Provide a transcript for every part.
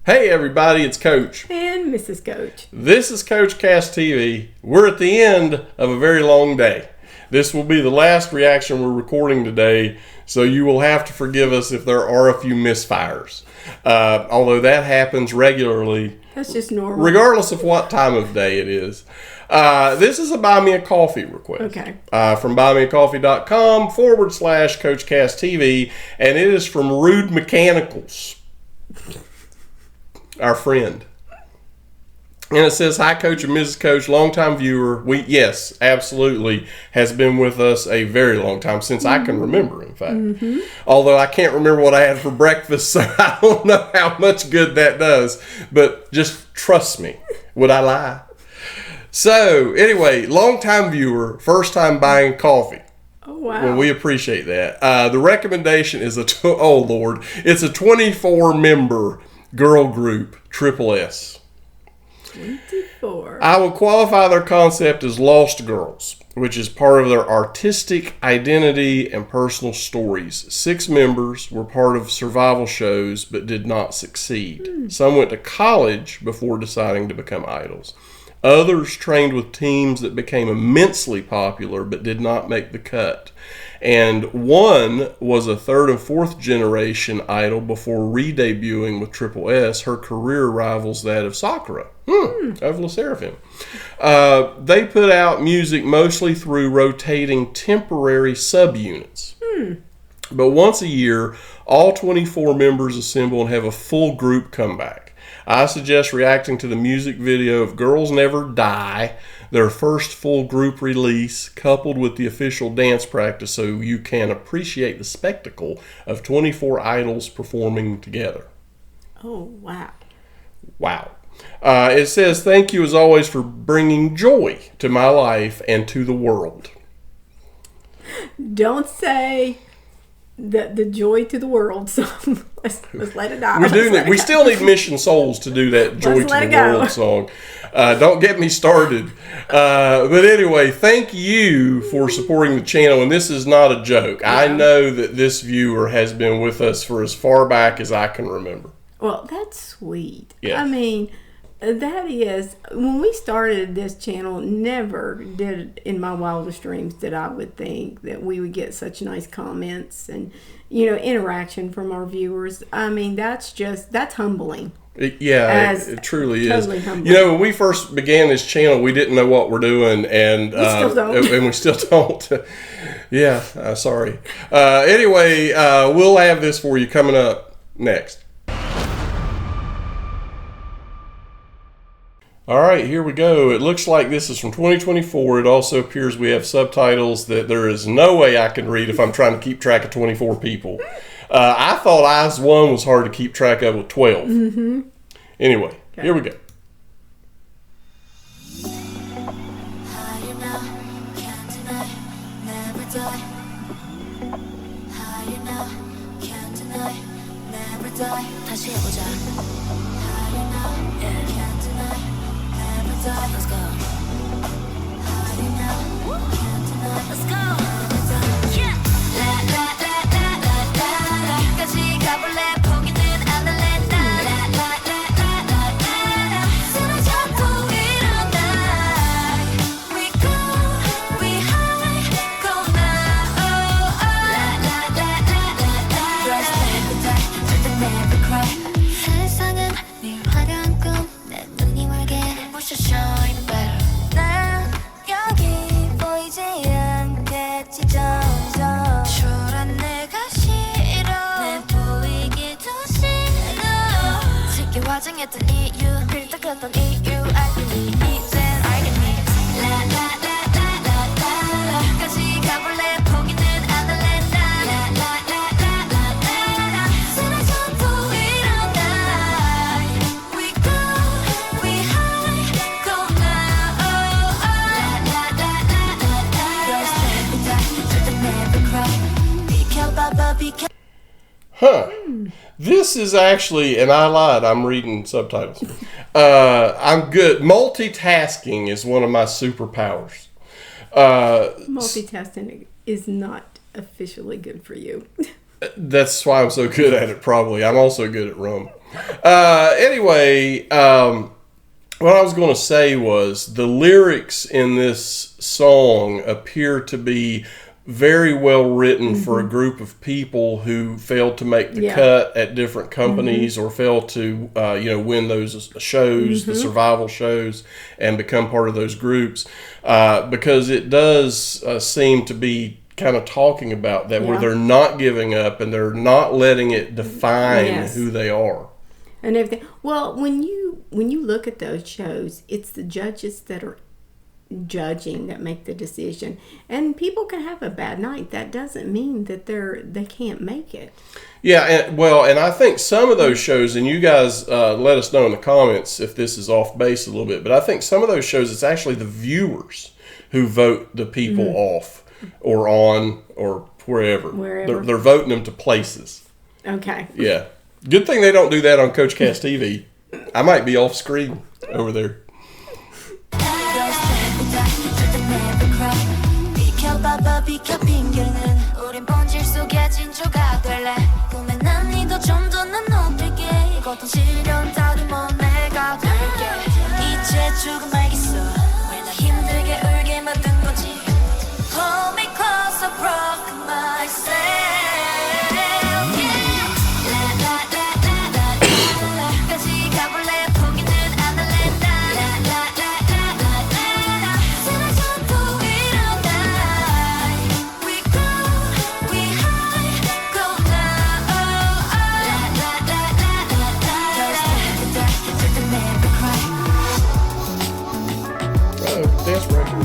Hey everybody, it's Coach. And Mrs. Coach. This is CoachCastTV. We're at the end of a very long day. This will be the last reaction we're recording today, so you will have to forgive us if there are a few misfires. Although that happens regularly. That's just normal. Regardless of what time of day it is. This is a Buy Me a Coffee request. Okay. From buymeacoffee.com/CoachCastTV, and it is from Rude Mechanicals. Our friend. And it says, hi Coach and Mrs. Coach, longtime viewer. Yes, absolutely, has been with us a very long time, since I can remember, in fact. Although I can't remember what I had for breakfast, so I don't know how much good that does. But just trust me. Would I lie? So, anyway, longtime viewer, first time buying coffee. Oh, wow. Well, we appreciate that. The recommendation is it's a 24-member girl group, tripleS. 24. I would qualify their concept as Lost Girls, which is part of their artistic identity and personal stories. 6 members were part of survival shows but did not succeed. Some went to college before deciding to become idols. Others trained with teams that became immensely popular but did not make the cut. And one was a 3rd and 4th generation idol before re-debuting with tripleS. Her career rivals that of Sakura of LE SSERAFIM. They put out music mostly through rotating temporary subunits. But once a year, all 24 members assemble and have a full group comeback. I suggest reacting to the music video of Girls Never Die, their first full group release, coupled with the official dance practice, so you can appreciate the spectacle of 24 idols performing together. Oh, wow. Wow. It says, thank you as always for bringing joy to my life and to the world. Don't say the joy to the world song. Let's let it die. We still need Mission Souls to do that Joy to the World song. Don't get me started. But anyway, thank you for supporting the channel. And this is not a joke. Yeah. I know that this viewer has been with us for as far back as I can remember. Well, that's sweet. Yeah. I mean, that is, when we started this channel, never did in my wildest dreams that I would think that we would get such nice comments and, interaction from our viewers. I mean, that's humbling. It truly totally is. Humbling. When we first began this channel, we didn't know what we're doing, and we still don't. And we still don't. Sorry. Anyway, we'll have this for you coming up next. All right, here we go. It looks like this is from 2024. It also appears we have subtitles that there is no way I can read if I'm trying to keep track of 24 people. I thought Eyes 1 was hard to keep track of with 12. Anyway, Here we go. Let's go. Let's go. Yeah. La la la la la la la. 같이 가볼래 포기는 안 할래 나. La la la la la la la. 쓰러져도 일어나. We go, we high, go now. Oh oh. La la la la la la. Girls never die, 절대 never cry. 세상은 네 화려한 꿈, 내 눈이 멀게. Shine better. 난 여기 보이지 않겠지 점점. 초라한 내가 싫어. 내 보이기도 싫어. 지게 화장했던 이유, 긁덕였던 이유 알겠니? 이젠 알겠니? 라라라라라라라. 같이 가볼래 포기는 안 할래 나. 라라라라라라. 쓰러져도 일어나. We go, we high. This is actually, and I lied, I'm reading subtitles. I'm good. Multitasking is one of my superpowers. Multitasking is not officially good for you. That's why I'm so good at it, probably. I'm also good at rum. Anyway, what I was going to say was the lyrics in this song appear to be very well written for a group of people who failed to make the cut at different companies or failed to win those shows, the survival shows, and become part of those groups, because it does seem to be kind of talking about that, where they're not giving up and they're not letting it define who they are and everything. Well, when you look at those shows, it's the judges that are judging that make the decision, and people can have a bad night. That doesn't mean that they can't make it. And I think some of those shows, and you guys let us know in the comments if this is off base a little bit, but I think some of those shows, it's actually the viewers who vote the people off or on or wherever. They're voting them to places. Okay. Yeah. Good thing they don't do that on CoachCastTV. I might be off screen over there. 비켜 핑계는 우린 본질 속에 진주가 될래 꿈에 난 니도 좀 더 난 높일게 고통 시련 따윈 뭐 내가 될게 이제 죽음 알겠어 왜 나 힘들게 울게 만든 건지 Hold me close I broke myself 까지 가볼래 포기는 안 할래 쓰러져도 일어나 We go, we high, go now 절대 never cry Dance record.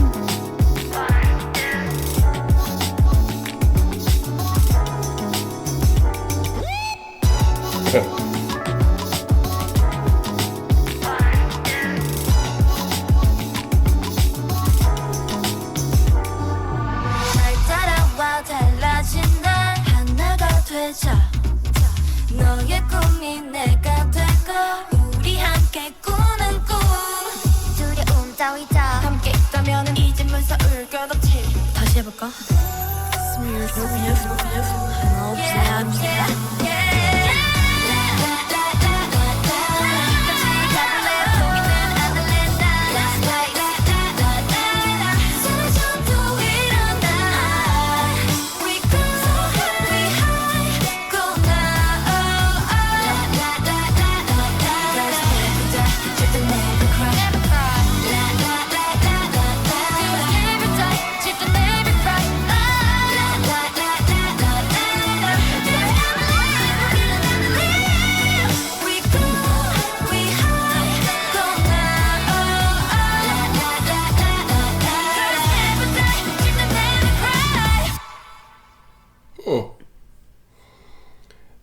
날 따라와 달라진다 하나가 되자 너의 꿈이 내가 되고 우리 함께 꾸는 꿈 두려움 따위 다 함께 있다면 이제 무서울 것 없지 다시 해볼까? 쓰러져도 일어나 We go, we high, go now 절대 never cry Never cry Never die 절대 never cry We go, we high, go now Never die 절대 never cry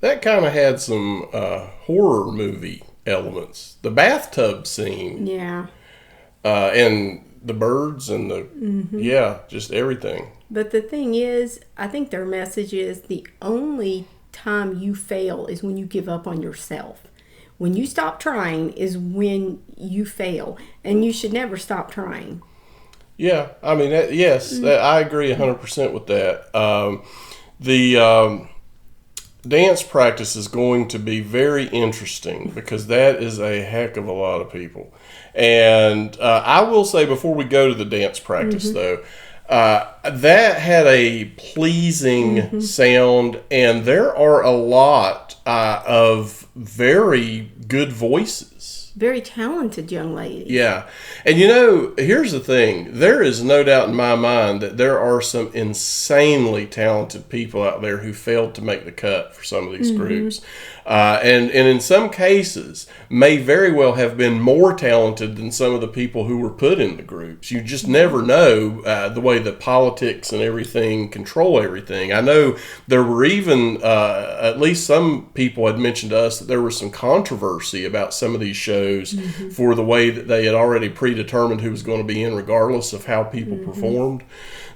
That kind of had some horror movie elements. The bathtub scene, and the birds and just everything. But the thing is, I think their message is the only time you fail is when you give up on yourself. When you stop trying is when you fail, and you should never stop trying. Yeah, I mean, I agree 100% with that. The dance practice is going to be very interesting because that is a heck of a lot of people. And I will say before we go to the dance practice, though, that had a pleasing sound, and there are a lot of very good voices. Very talented young ladies. Yeah. And here's the thing. There is no doubt in my mind that there are some insanely talented people out there who failed to make the cut for some of these groups. And in some cases may very well have been more talented than some of the people who were put in the groups. You just never know the way that politics and everything control everything. I know there were even, at least some people had mentioned to us that there was some controversy about some of these shows for the way that they had already predetermined who was going to be in regardless of how people performed.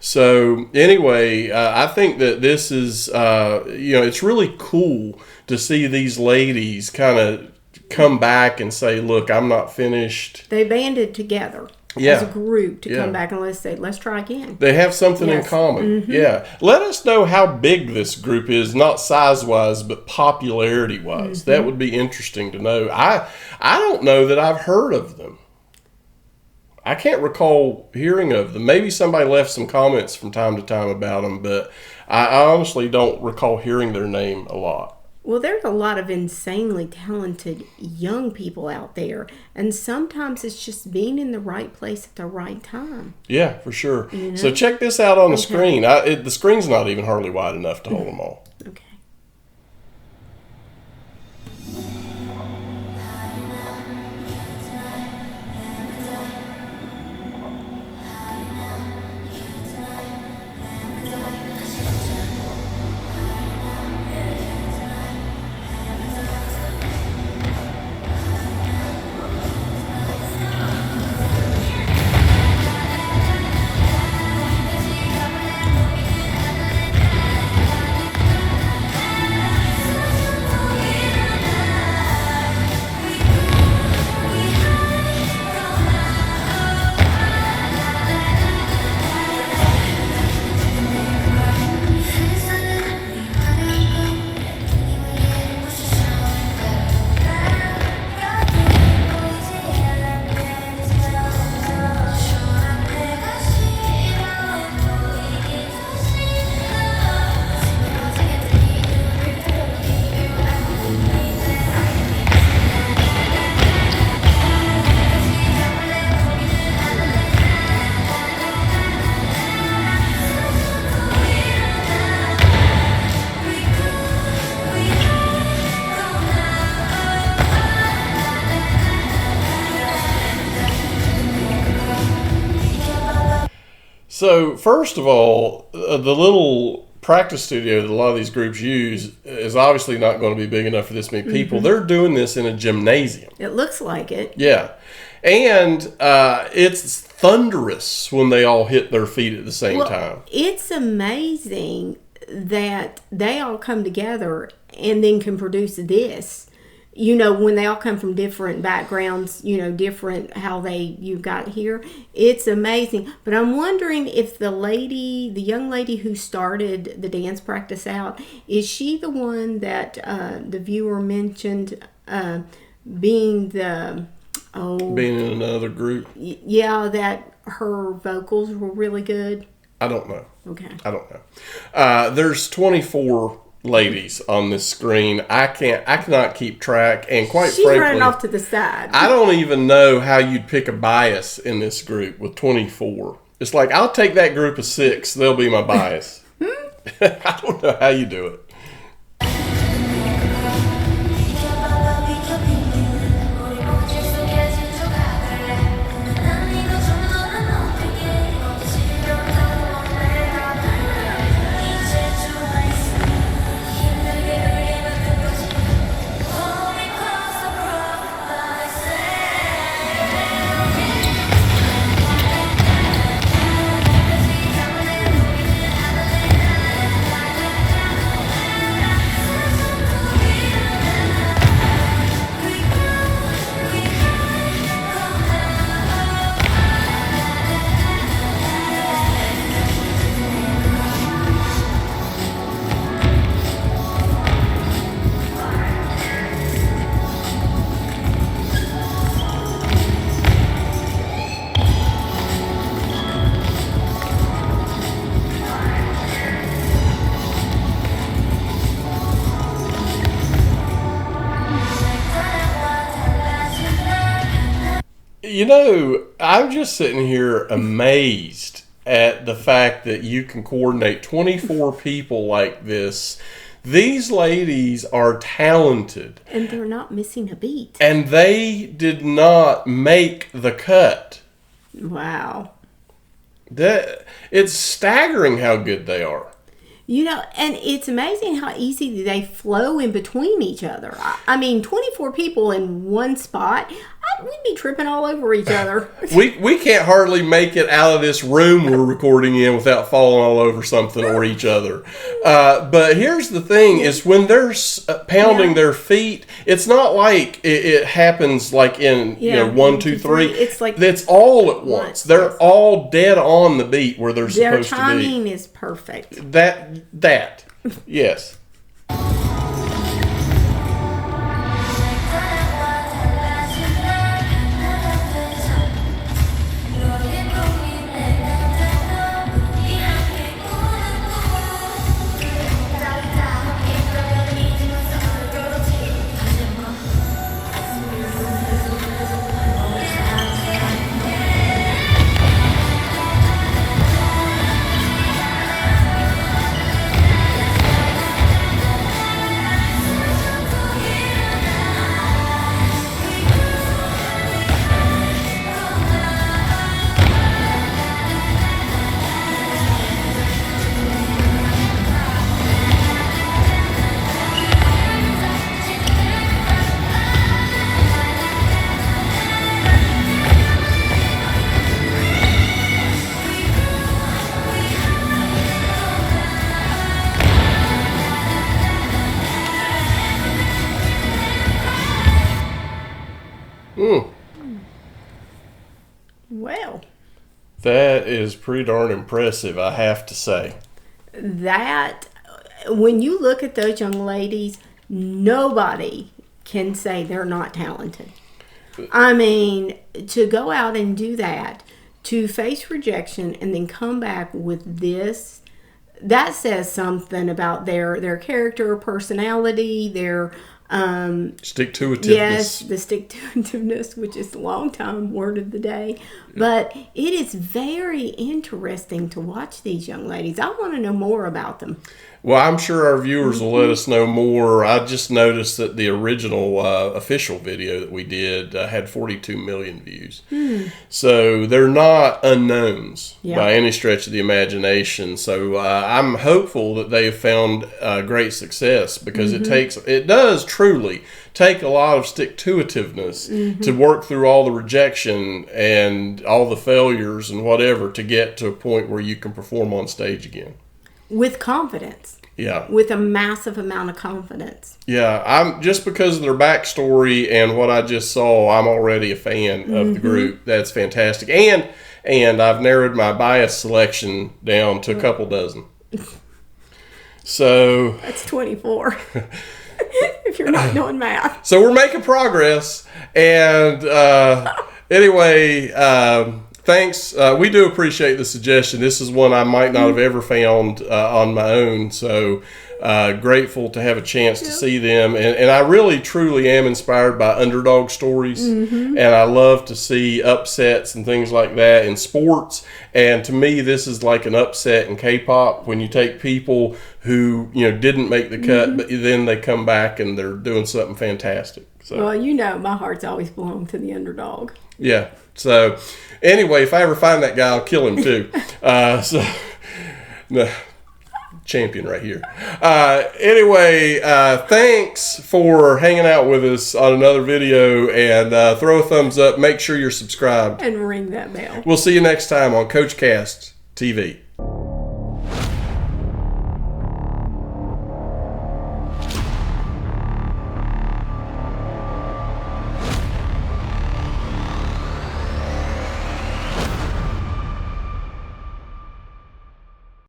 So anyway, I think that this is, it's really cool to see these ladies kind of come back and say, look, I'm not finished. They banded together. as a group to come back and let's try again. They have something in common. Yeah. Let us know how big this group is, not size-wise, but popularity-wise. That would be interesting to know. I don't know that I've heard of them. I can't recall hearing of them. Maybe somebody left some comments from time to time about them, but I honestly don't recall hearing their name a lot. Well, there's a lot of insanely talented young people out there, and sometimes it's just being in the right place at the right time. Yeah, for sure. So check this out on the screen. The screen's not even hardly wide enough to hold them all. Okay. So, first of all, the little practice studio that a lot of these groups use is obviously not going to be big enough for this many people. They're doing this in a gymnasium. It looks like it. Yeah. And it's thunderous when they all hit their feet at the same time. It's amazing that they all come together and then can produce this. You know, when they all come from different backgrounds, you know, different how you got here. It's amazing. But I'm wondering if the young lady who started the dance practice out, is she the one that the viewer mentioned being in another group? Yeah, that her vocals were really good. I don't know. Okay. I don't know. There's 24 ladies on this screen. I cannot keep track, and quite She's frankly, running off to the side. I don't even know how you'd pick a bias in this group with 24. It's like, I'll take that group of 6. They'll be my bias. I don't know how you do it. You know, I'm just sitting here amazed at the fact that you can coordinate 24 people like this. These ladies are talented. And they're not missing a beat. And they did not make the cut. Wow. It's staggering how good they are. You know, and it's amazing how easy they flow in between each other. I mean, 24 people in one spot. I we'd be tripping all over each other. We can't hardly make it out of this room we're recording in without falling all over something or each other. But here's the thing: is when they're pounding their feet, it's not like it happens like in 1, 2, 3. It's like it's all at once. They're all dead on the beat where they're supposed to be. Their timing is perfect. That yes. Well, that is pretty darn impressive, I have to say. That, when you look at those young ladies, nobody can say they're not talented. I mean, to go out and do that, to face rejection and then come back with this, that says something about their character, personality, their stick-to-itiveness. Yes, the stick-to-itiveness, which is the long-time word of the day. But it is very interesting to watch these young ladies. I want to know more about them. Well, I'm sure our viewers will let us know more. I just noticed that the original official video that we did had 42 million views. So they're not unknowns by any stretch of the imagination. So I'm hopeful that they have found great success, because it does truly take a lot of stick-to-itiveness to work through all the rejection and all the failures and whatever to get to a point where you can perform on stage again. With confidence. Yeah. With a massive amount of confidence. Yeah, I'm just because of their backstory and what I just saw, I'm already a fan of the group. That's fantastic. And I've narrowed my bias selection down to a couple dozen. So That's 24. If you're not doing math. So we're making progress. And anyway, thanks. We do appreciate the suggestion. This is one I might not have ever found on my own. So grateful to have a chance to see them. And I really, truly am inspired by underdog stories. And I love to see upsets and things like that in sports. And to me, this is like an upset in K-pop, when you take people who didn't make the cut, but then they come back and they're doing something fantastic. So. Well, my heart's always belonged to the underdog. Yeah. So anyway, if I ever find that guy, I'll kill him too. Champion right here. Anyway, thanks for hanging out with us on another video, and throw a thumbs up. Make sure you're subscribed. And ring that bell. We'll see you next time on CoachCastTV.